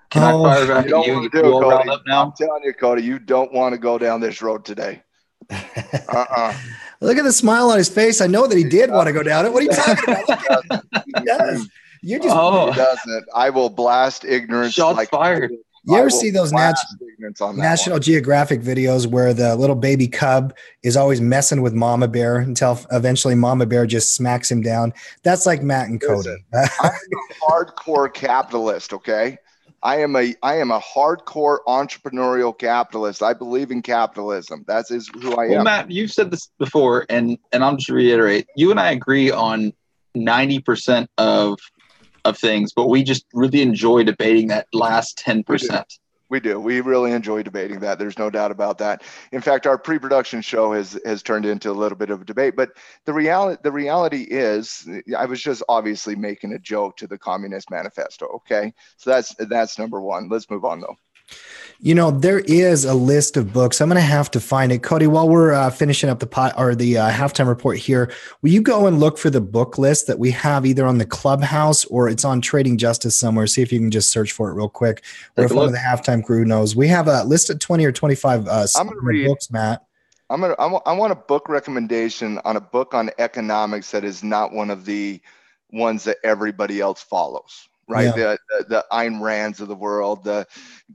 Can I fire back at you? Cody. I'm telling you, Cody, you don't want to go down this road today. Look at the smile on his face. I know that he did want to go down it. What are you talking about? He does. He doesn't. I will blast ignorance. Shots fired. You ever see those National Geographic videos where the little baby cub is always messing with Mama Bear until eventually Mama Bear just smacks him down? That's like Matt and Cody. I'm a hardcore capitalist, okay? I am a hardcore entrepreneurial capitalist. I believe in capitalism. That is who I am. Well, Matt, you've said this before, and I'm just reiterate. You and I agree on 90% of things, but we just really enjoy debating that last 10%. We do. We really enjoy debating that. There's no doubt about that. In fact, our pre-production show has turned into a little bit of a debate. But the reality is, I was just obviously making a joke to the Communist Manifesto. Okay, so that's number one. Let's move on though. You know, there is a list of books. I'm going to have to find it. Cody, while we're finishing up the halftime report here, will you go and look for the book list that we have either on the Clubhouse or it's on Trading Justice somewhere? See if you can just search for it real quick. Or if one of the halftime crew knows. We have a list of 20 or 25 books, Matt. I want a book recommendation on a book on economics that is not one of the ones that everybody else follows. Right. Yeah. The Ayn Rands of the world, the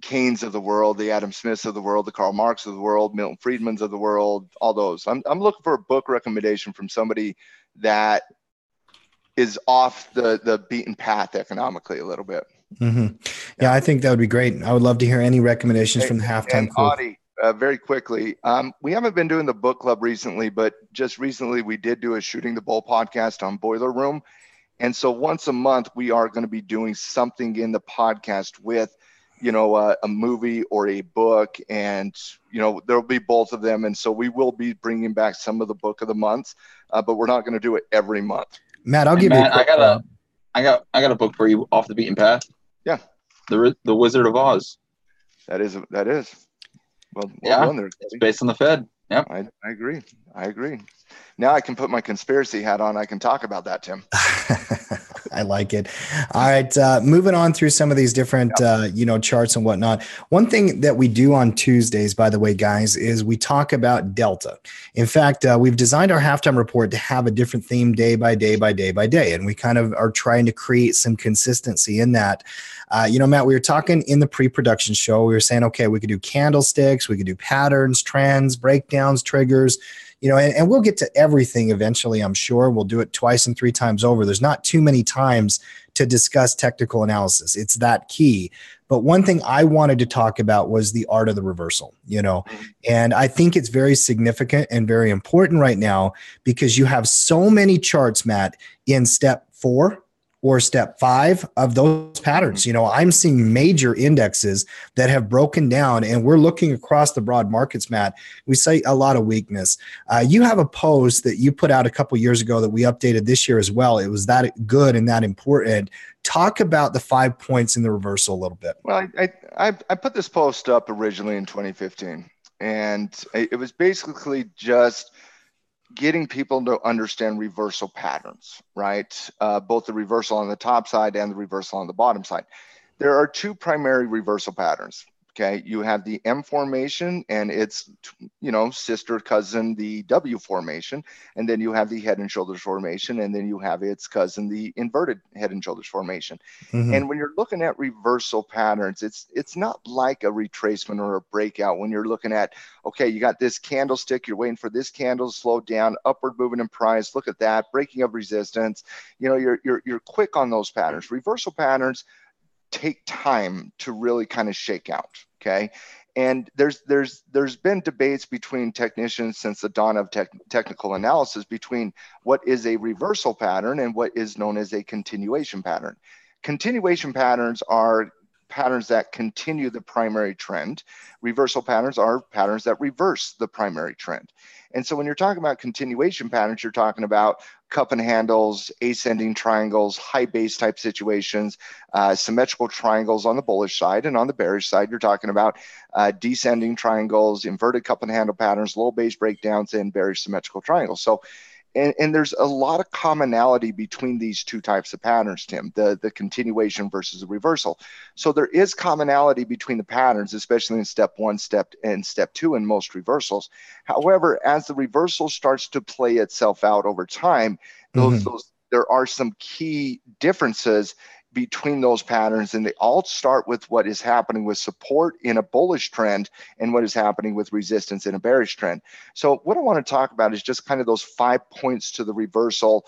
Keynes of the world, the Adam Smiths of the world, the Karl Marx of the world, Milton Friedman's of the world, all those. I'm looking for a book recommendation from somebody that is off the beaten path economically a little bit. Mm-hmm. Yeah, I think that would be great. I would love to hear any recommendations from the halftime crew. Audie, very quickly, we haven't been doing the book club recently, but just recently we did do a Shooting the Bull podcast on Boiler Room. And so once a month, we are going to be doing something in the podcast with, a movie or a book. And, there'll be both of them. And so we will be bringing back some of the book of the months, but we're not going to do it every month. Matt, I'll give you I got a book for you off the beaten path. Yeah. The Wizard of Oz. That is. Well done there, it's based on the Fed. Yeah. I agree. Now I can put my conspiracy hat on. I can talk about that, Tim. I like it. All right. Moving on through some of these different, charts and whatnot. One thing that we do on Tuesdays, by the way, guys, is we talk about Delta. In fact, we've designed our halftime report to have a different theme day by day by day by day. And we kind of are trying to create some consistency in that. Matt, we were talking in the pre-production show. We were saying, okay, we could do candlesticks, we could do patterns, trends, breakdowns, triggers, and we'll get to everything eventually, I'm sure. We'll do it twice and 3 times over. There's not too many times to discuss technical analysis. It's that key. But one thing I wanted to talk about was the art of the reversal, and I think it's very significant and very important right now because you have so many charts, Matt, in step 4 or step 5 of those patterns. I'm seeing major indexes that have broken down, and we're looking across the broad markets, Matt. We see a lot of weakness. You have a post that you put out a couple years ago that we updated this year as well. It was that good and that important. Talk about the 5 points in the reversal a little bit. Well, I put this post up originally in 2015, and it was basically just getting people to understand reversal patterns, right? Both the reversal on the top side and the reversal on the bottom side. There are two primary reversal patterns. Okay, you have the M formation and its, sister cousin, the W formation, and then you have the head and shoulders formation, and then you have its cousin, the inverted head and shoulders formation. Mm-hmm. And when you're looking at reversal patterns, it's not like a retracement or a breakout. When you're looking at, okay, you got this candlestick, you're waiting for this candle to slow down, upward movement in price. Look at that, breaking of resistance. You're quick on those patterns. Reversal patterns take time to really kind of shake out. Okay. And there's been debates between technicians since the dawn of technical analysis between what is a reversal pattern and what is known as a continuation pattern. Continuation patterns are patterns that continue the primary trend. Reversal patterns are patterns that reverse the primary trend. And so when you're talking about continuation patterns, you're talking about cup and handles, ascending triangles, high base type situations, symmetrical triangles on the bullish side, and on the bearish side, you're talking about descending triangles, inverted cup and handle patterns, low base breakdowns, and bearish symmetrical triangles. So and there's a lot of commonality between these two types of patterns, Tim, the continuation versus the reversal. So there is commonality between the patterns, especially in step one, step two in most reversals. However, as the reversal starts to play itself out over time, there are some key differences between those patterns, and they all start with what is happening with support in a bullish trend and what is happening with resistance in a bearish trend. So what I want to talk about is just kind of those 5 points to the reversal,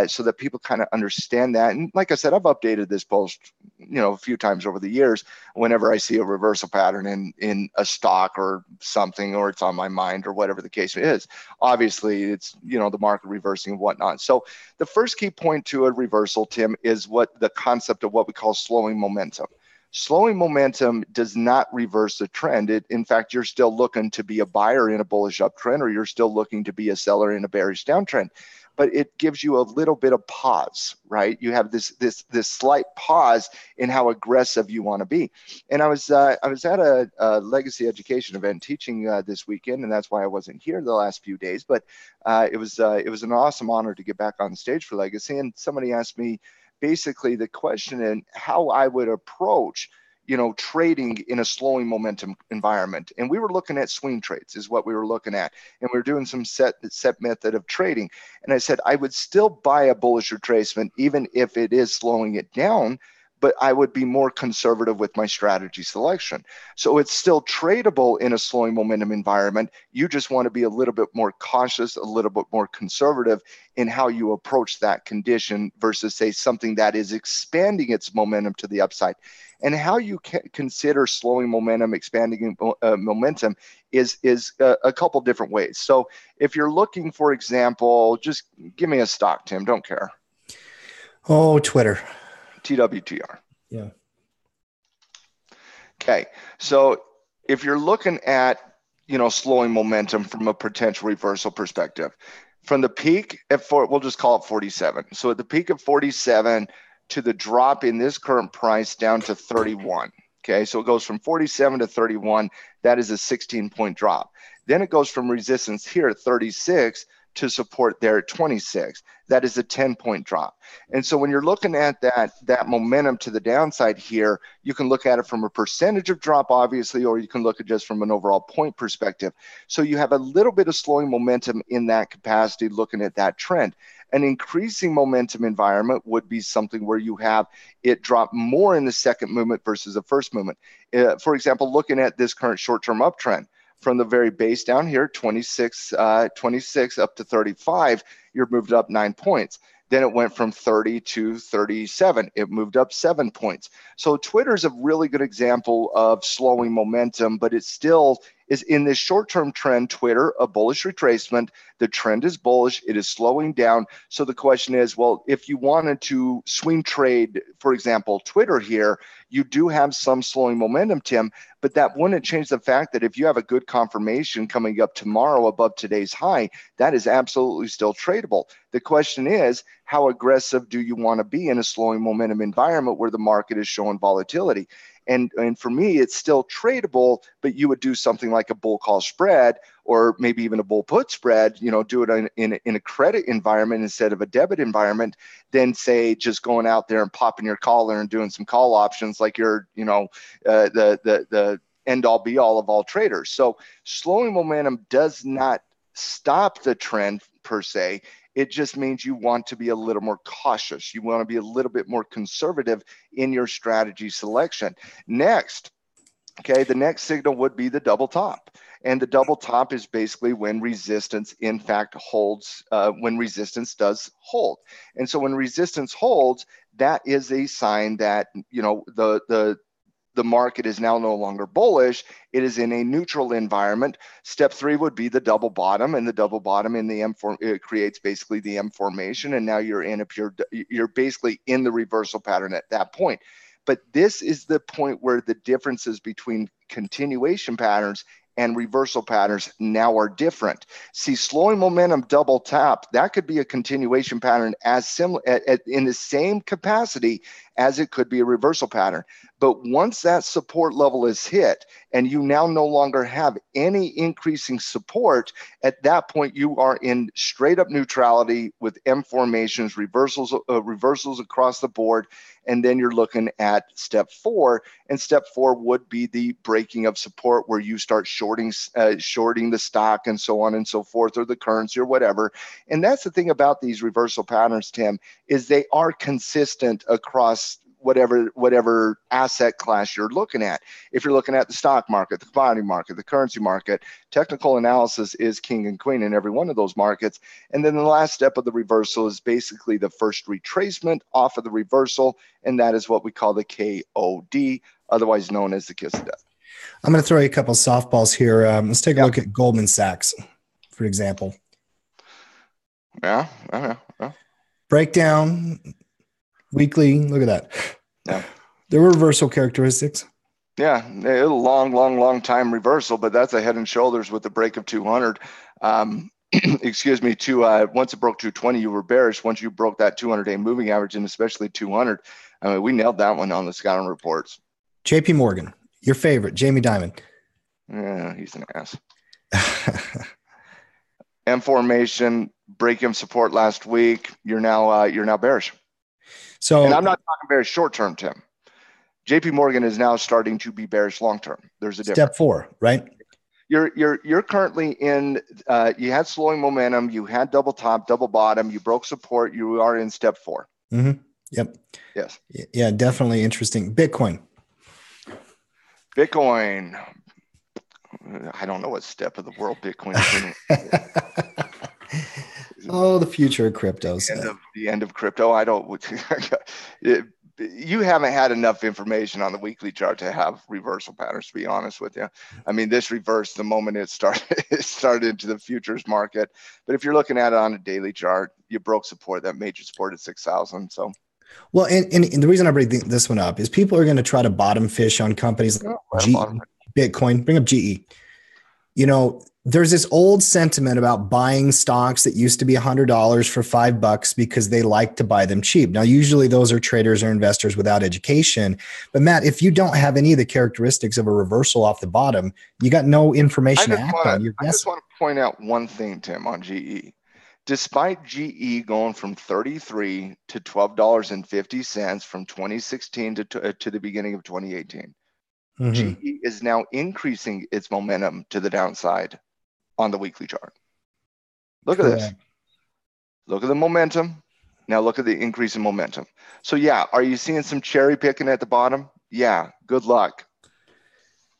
so that people kind of understand that. And like I said, I've updated this post, a few times over the years whenever I see a reversal pattern in a stock or something, or it's on my mind or whatever the case is. Obviously, it's, the market reversing and whatnot. So the first key point to a reversal, Tim, is what the concept of what we call slowing momentum. Slowing momentum does not reverse the trend. In fact, you're still looking to be a buyer in a bullish uptrend, or you're still looking to be a seller in a bearish downtrend. But it gives you a little bit of pause, right? You have this slight pause in how aggressive you want to be. And I was at a legacy education event teaching this weekend, and that's why I wasn't here the last few days. But it was an awesome honor to get back on stage for Legacy. And somebody asked me basically the question in how I would approach trading in a slowing momentum environment. And we were looking at swing trades is what we were looking at. And we were doing some set method of trading. And I said, I would still buy a bullish retracement, even if it is slowing it down, but I would be more conservative with my strategy selection. So it's still tradable in a slowing momentum environment. You just want to be a little bit more cautious, a little bit more conservative in how you approach that condition versus, say, something that is expanding its momentum to the upside. And how you consider slowing momentum, expanding momentum is a couple different ways. So if you're looking, for example, just give me a stock, Tim, don't care. Oh, Twitter. TWTR. Yeah. Okay. So if you're looking at, slowing momentum from a potential reversal perspective, from the peak we'll just call it 47. So at the peak of 47 to the drop in this current price down to 31. Okay. So it goes from 47 to 31. That is a 16-point drop. Then it goes from resistance here at 36 to support there at 26. That is a 10-point drop. And so when you're looking at that momentum to the downside here, you can look at it from a percentage of drop, obviously, or you can look at just from an overall point perspective. So you have a little bit of slowing momentum in that capacity looking at that trend. An increasing momentum environment would be something where you have it drop more in the second movement versus the first movement. For example, looking at this current short-term uptrend, from the very base down here, 26 up to 35, you're moved up 9 points. Then it went from 30 to 37. It moved up 7 points. So Twitter is a really good example of slowing momentum, but it still is in this short-term trend. Twitter, a bullish retracement. The trend is bullish. It is slowing down. So the question is, well, if you wanted to swing trade, for example, Twitter here, you do have some slowing momentum, Tim, but that wouldn't change the fact that if you have a good confirmation coming up tomorrow above today's high, that is absolutely still tradable. The question is, how aggressive do you want to be in a slowing momentum environment where the market is showing volatility? And for me, it's still tradable, but you would do something like a bull call spread, or maybe even a bull put spread, do it in a credit environment instead of a debit environment, than say just going out there and popping your collar and doing some call options like you're, the end all be all of all traders. So slowing momentum does not stop the trend per se. It just means you want to be a little more cautious. You want to be a little bit more conservative in your strategy selection. Next, the next signal would be the double top. And the double top is basically when resistance, in fact, holds, when resistance does hold. And so when resistance holds, that is a sign that, the market is now no longer bullish. It is in a neutral environment. Step 3 would be the double bottom, and the double bottom in the M form, it creates basically the M formation, and now you're basically in the reversal pattern at that point. But this is the point where the differences between continuation patterns and reversal patterns now are different. See, slowing momentum double top, that could be a continuation pattern as similar in the same capacity as it could be a reversal pattern. But once that support level is hit and you now no longer have any increasing support, at that point you are in straight up neutrality with M formations, reversals across the board. And then you're looking at step 4, and step 4 would be the breaking of support, where you start shorting the stock and so on and so forth, or the currency or whatever. And that's the thing about these reversal patterns, Tim, is they are consistent across whatever asset class you're looking at. If you're looking at the stock market, the commodity market, the currency market, technical analysis is king and queen in every one of those markets. And then the last step of the reversal is basically the first retracement off of the reversal, and that is what we call the KOD, otherwise known as the kiss of death. I'm going to throw you a couple of softballs here. Let's take a look at Goldman Sachs, for example. Yeah. Breakdown. Weekly, look at that. Yeah. There were reversal characteristics. Yeah, a long time reversal, but that's a head and shoulders with the break of 200. Excuse me, once it broke 220, you were bearish. Once you broke that 200-day moving average, and especially 200, we nailed that one on the scouting reports. JP Morgan, your favorite, Jamie Dimon. Yeah, he's an ass. M formation, break M support last week. You're now bearish. So, and I'm not talking bearish short term, Tim. JP Morgan is now starting to be bearish long term. There's a difference. Step 4, right? You're currently in. You had slowing momentum. You had double top, double bottom. You broke support. You are in step 4. Mm-hmm. Yep. Yes. Yeah, definitely interesting. Bitcoin. I don't know what step of the world Bitcoin is in. Oh, the future of cryptos. The end of crypto. I don't. You haven't had enough information on the weekly chart to have reversal patterns, to be honest with you. I mean, this reversed the moment it started into the futures market. But if you're looking at it on a daily chart, you broke support, that major support at 6,000. So. Well, and the reason I bring this one up is people are going to try to bottom fish on companies like Bitcoin. Bring up GE. There's this old sentiment about buying stocks that used to be $100 for $5 because they like to buy them cheap. Now, usually those are traders or investors without education. But Matt, if you don't have any of the characteristics of a reversal off the bottom, you got no information to act on. I just want to point out one thing, Tim, on GE. Despite GE going from $33 to $12.50 from 2016 to the beginning of 2018, GE is now increasing its momentum to the downside on the weekly chart. Look at this. Look at the momentum. Now look at the increase in momentum. So yeah, are you seeing some cherry picking at the bottom? Yeah, good luck.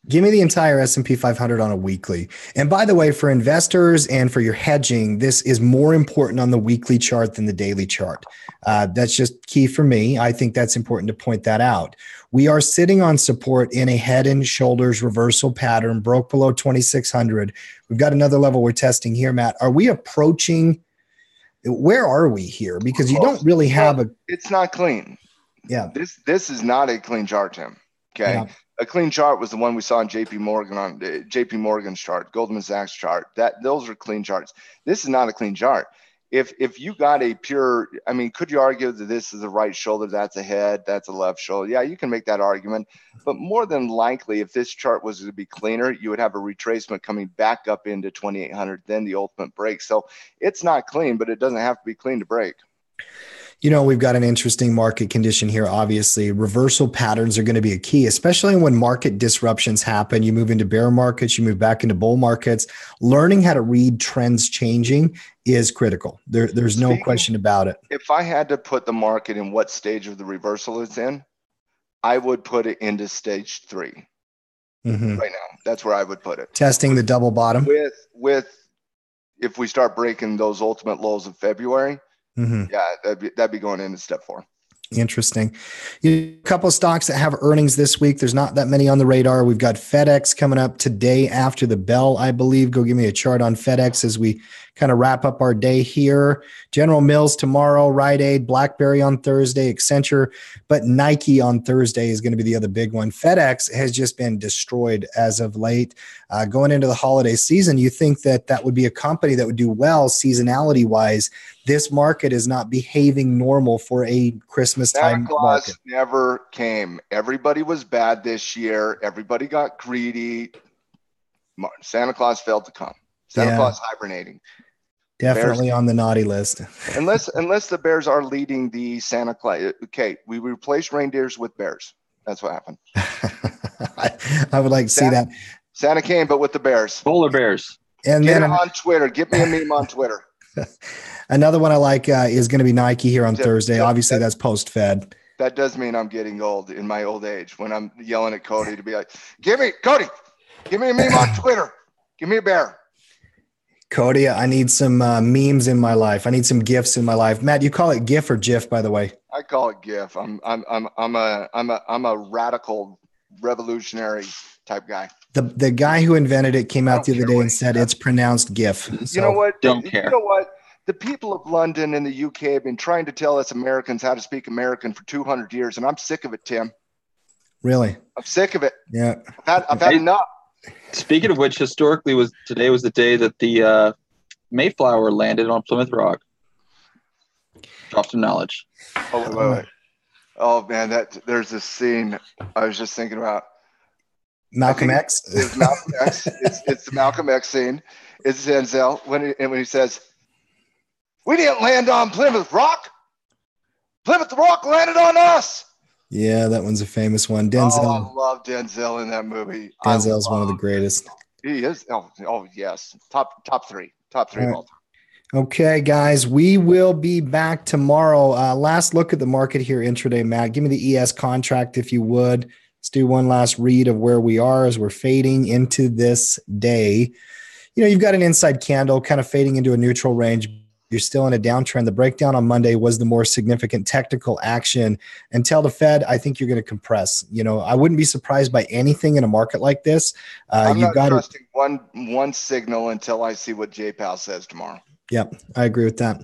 Give me the entire S&P 500 on a weekly. And by the way, for investors and for your hedging, this is more important on the weekly chart than the daily chart. That's just key for me. I think that's important to point that out. We are sitting on support in a head and shoulders reversal pattern, broke below 2,600. We've got another level we're testing here, Matt. Are we approaching? Where are we here? Because you don't really have a. It's not clean. Yeah. This is not a clean chart, Tim. Okay. Yeah. A clean chart was the one we saw in JP Morgan on JP Morgan's chart, Goldman Sachs chart. Those are clean charts. This is not a clean chart. if you got a pure, I mean, could you argue that this is a right shoulder, that's a head, that's a left shoulder? Yeah, you can make that argument. But more than likely, if this chart was to be cleaner, you would have a retracement coming back up into 2,800, then the ultimate break. So it's not clean, but it doesn't have to be clean to break. You know, we've got an interesting market condition here. Obviously, reversal patterns are going to be a key, especially when market disruptions happen. You move into bear markets, you move back into bull markets. Learning how to read trends changing is critical. There's no question about it. If I had to put the market in what stage of the reversal it's in, I would put it into stage 3 right now. That's where I would put it. Testing the double bottom. With if we start breaking those ultimate lows of February, yeah, that'd be going into step 4. Interesting. A couple of stocks that have earnings this week. There's not that many on the radar. We've got FedEx coming up today after the bell, I believe. Go give me a chart on FedEx as we kind of wrap up our day here. General Mills tomorrow, Rite Aid, BlackBerry on Thursday, Accenture, but Nike on Thursday is going to be the other big one. FedEx has just been destroyed as of late. Going into the holiday season, you think that that would be a company that would do well seasonality wise. This market is not behaving normal for a Christmas time market. Never came. Everybody was bad this year. Everybody got greedy. Santa Claus failed to come. Santa Claus hibernating. Definitely Bears, on the naughty list. unless the Bears are leading the Santa Claus. Okay, we replaced reindeers with bears. That's what happened. I would like to see that. Santa came, but with the Bears. Polar bears. And Get then it on Twitter. Get me a meme on Twitter. Another one I like is going to be Nike here on Thursday. Obviously, that's post-Fed. That does mean I'm getting old in my old age when I'm yelling at Cody to be like, Cody, give me a meme on Twitter. Give me a bear. Cody, I need some memes in my life. I need some GIFs in my life. Matt, you call it GIF or GIF, by the way? I call it GIF. I'm a radical revolutionary type guy. The guy who invented it came out the other day and said it's pronounced GIF. So, you know what? Don't care. You know what? The people of London and the UK have been trying to tell us Americans how to speak American for 200 years, and I'm sick of it, Tim. Really? I'm sick of it. Yeah. I've had enough. Speaking of which, historically today was the day that the Mayflower landed on Plymouth Rock. Drop some knowledge. Oh, wait. Oh man, there's this scene I was just thinking about. Malcolm X. It's Malcolm X. It's the Malcolm X scene. It's Denzel when he says, "We didn't land on Plymouth Rock. Plymouth Rock landed on us." Yeah, that one's a famous one. Denzel. Oh, I love Denzel in that movie. Denzel's one of the greatest. He is. Oh yes. Top three of all time. Okay, guys, we will be back tomorrow. Last look at the market here intraday, Matt. Give me the ES contract if you would. Let's do one last read of where we are as we're fading into this day. You know, you've got an inside candle kind of fading into a neutral range. You're still in a downtrend. The breakdown on Monday was the more significant technical action. Until the Fed, I think you're going to compress. You know, I wouldn't be surprised by anything in a market like this. I'm not trusting one signal until I see what J-Pal says tomorrow. Yep, I agree with that.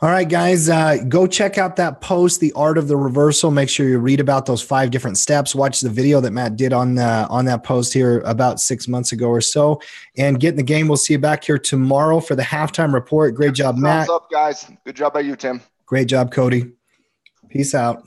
All right, guys, go check out that post, The Art of the Reversal. Make sure you read about those 5 different steps. Watch the video that Matt did on that post here about 6 months ago or so. And get in the game. We'll see you back here tomorrow for the halftime report. Great job, Matt. What's up, guys? Good job by you, Tim. Great job, Cody. Peace out.